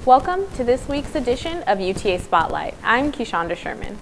Welcome to this week's edition of UTA Spotlight. I'm Keshonda Sherman.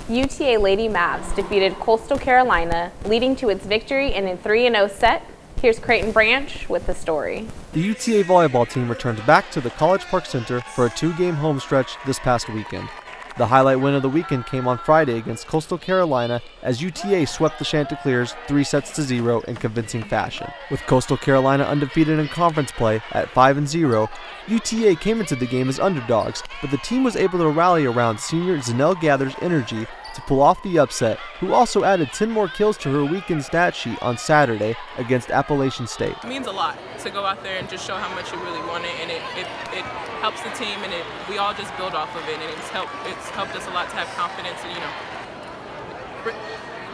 UTA Lady Mavs defeated Coastal Carolina, leading to its victory in a 3-0 set. Here's Creighton Branch with the story. The UTA volleyball team returned back to the College Park Center for a 2-game home stretch this past weekend. The highlight win of the weekend came on Friday against Coastal Carolina as UTA swept the Chanticleers 3-0 in convincing fashion. With Coastal Carolina undefeated in conference play at 5-0, UTA came into the game as underdogs, but the team was able to rally around senior Zanelle Gather's energy to pull off the upset, who also added 10 more kills to her weekend stat sheet on Saturday against Appalachian State. It means a lot to go out there and just show how much you really want it, and it helps the team, and we all just build off of it, and it's helped us a lot to have confidence and,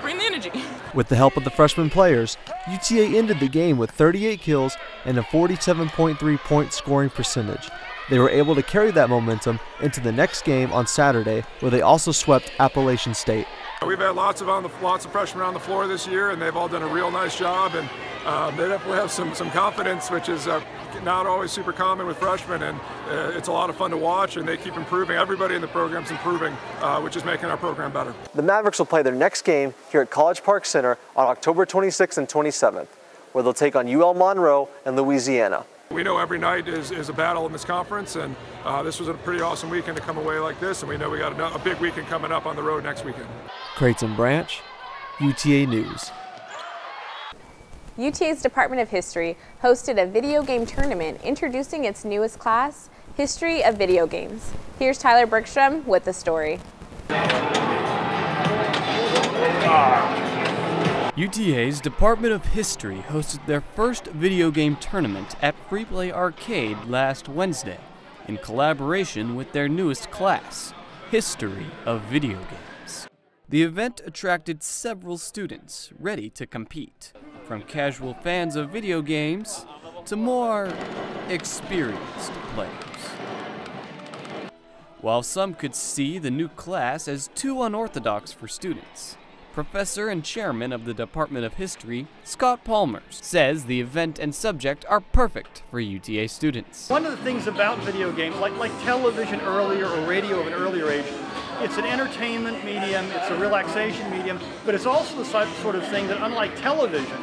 bring the energy. With the help of the freshman players, UTA ended the game with 38 kills and a 47.3 point scoring percentage. They were able to carry that momentum into the next game on Saturday, where they also swept Appalachian State. We've had lots of freshmen on the floor this year, and they've all done a real nice job, and they definitely have some confidence, which is not always super common with freshmen, and it's a lot of fun to watch, and they keep improving. Everybody in the program's improving, which is making our program better. The Mavericks will play their next game here at College Park Center on October 26th and 27th, where they'll take on UL Monroe and Louisiana. We know every night is a battle in this conference, and this was a pretty awesome weekend to come away like this, and we know we got a big weekend coming up on the road next weekend. Creighton Branch, UTA News. UTA's Department of History hosted a video game tournament introducing its newest class, History of Video Games. Here's Tyler Bergstrom with the story. UTA's Department of History hosted their first video game tournament at Free Play Arcade last Wednesday in collaboration with their newest class, History of Video Games. The event attracted several students ready to compete, from casual fans of video games to more experienced players. While some could see the new class as too unorthodox for students, Professor and Chairman of the Department of History, Scott Palmer, says the event and subject are perfect for UTA students. One of the things about video games, like television earlier or radio of an earlier age, it's an entertainment medium, it's a relaxation medium, but it's also the sort of thing that, unlike television,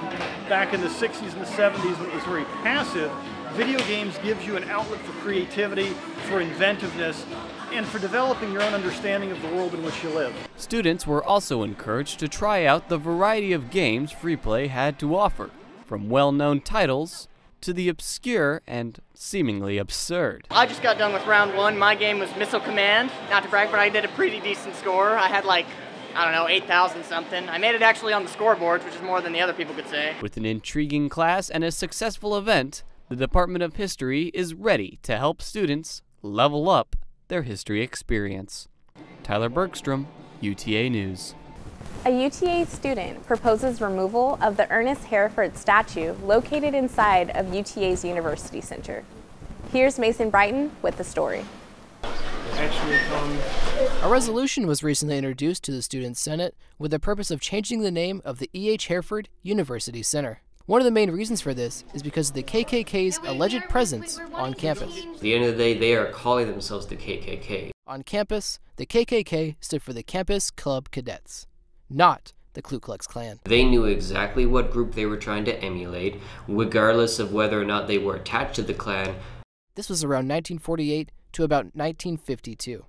back in the 60s and the 70s when it was very passive, video games gives you an outlet for creativity, for inventiveness, and for developing your own understanding of the world in which you live. Students were also encouraged to try out the variety of games Free Play had to offer, from well-known titles to the obscure and seemingly absurd. I just got done with round one. My game was Missile Command. Not to brag, but I did a pretty decent score. I had 8,000 something. I made it actually on the scoreboards, which is more than the other people could say. With an intriguing class and a successful event, the Department of History is ready to help students level up their history experience. Tyler Bergstrom, UTA News. A UTA student proposes removal of the Ernest Hereford statue located inside of UTA's University Center. Here's Mason Brighton with the story. A resolution was recently introduced to the Student Senate with the purpose of changing the name of the E.H. Hereford University Center. One of the main reasons for this is because of the KKK's alleged presence on campus. At the end of the day, they are calling themselves the KKK. On campus, the KKK stood for the Campus Club Cadets, not the Ku Klux Klan. They knew exactly what group they were trying to emulate, regardless of whether or not they were attached to the Klan. This was around 1948 to about 1952.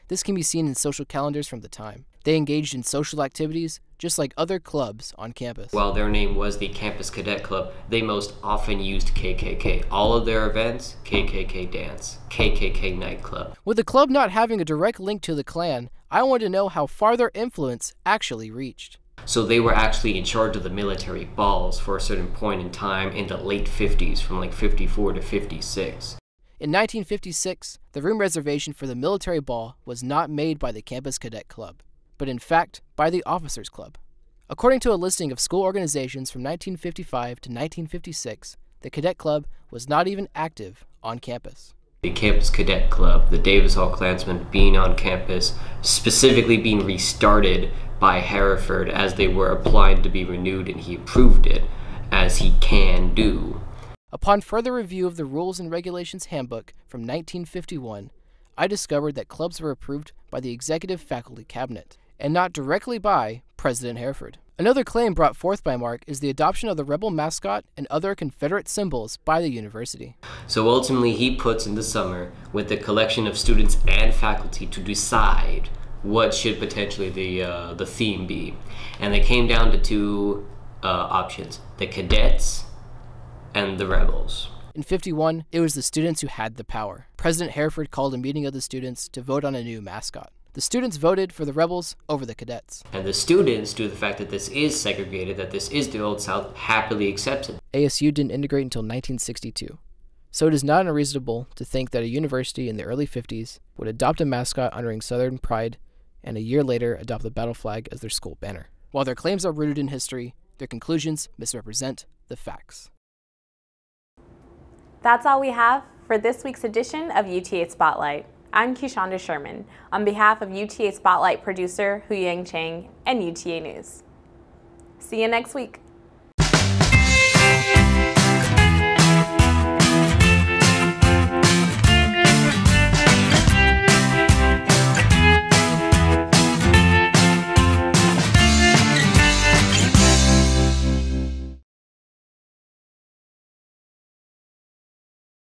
This can be seen in social calendars from the time. They engaged in social activities just like other clubs on campus. While their name was the Campus Cadet Club, they most often used KKK. All of their events, KKK dance, KKK nightclub. With the club not having a direct link to the Klan, I wanted to know how far their influence actually reached. So they were actually in charge of the military balls for a certain point in time in the late 50s, from 54 to 56. In 1956, the room reservation for the military ball was not made by the Campus Cadet Club, but in fact by the Officers Club. According to a listing of school organizations from 1955 to 1956, the Cadet Club was not even active on campus. The Campus Cadet Club, the Davis Hall Klansmen being on campus, specifically being restarted by Hereford as they were applying to be renewed, and he approved it, as he can do. Upon further review of the Rules and Regulations Handbook from 1951, I discovered that clubs were approved by the Executive Faculty Cabinet, and not directly by President Hereford. Another claim brought forth by Mark is the adoption of the rebel mascot and other Confederate symbols by the university. So ultimately, he puts in the summer with a collection of students and faculty to decide what should potentially the theme be. And they came down to two options, the cadets and the rebels. In 51, it was the students who had the power. President Hereford called a meeting of the students to vote on a new mascot. The students voted for the rebels over the cadets. And the students, due to the fact that this is segregated, that this is the Old South, happily accepted. ASU didn't integrate until 1962. So it is not unreasonable to think that a university in the early 50s would adopt a mascot honoring Southern pride and a year later adopt the battle flag as their school banner. While their claims are rooted in history, their conclusions misrepresent the facts. That's all we have for this week's edition of UTA Spotlight. I'm Kishonda Sherman, on behalf of UTA Spotlight producer Huyang Chang and UTA News. See you next week.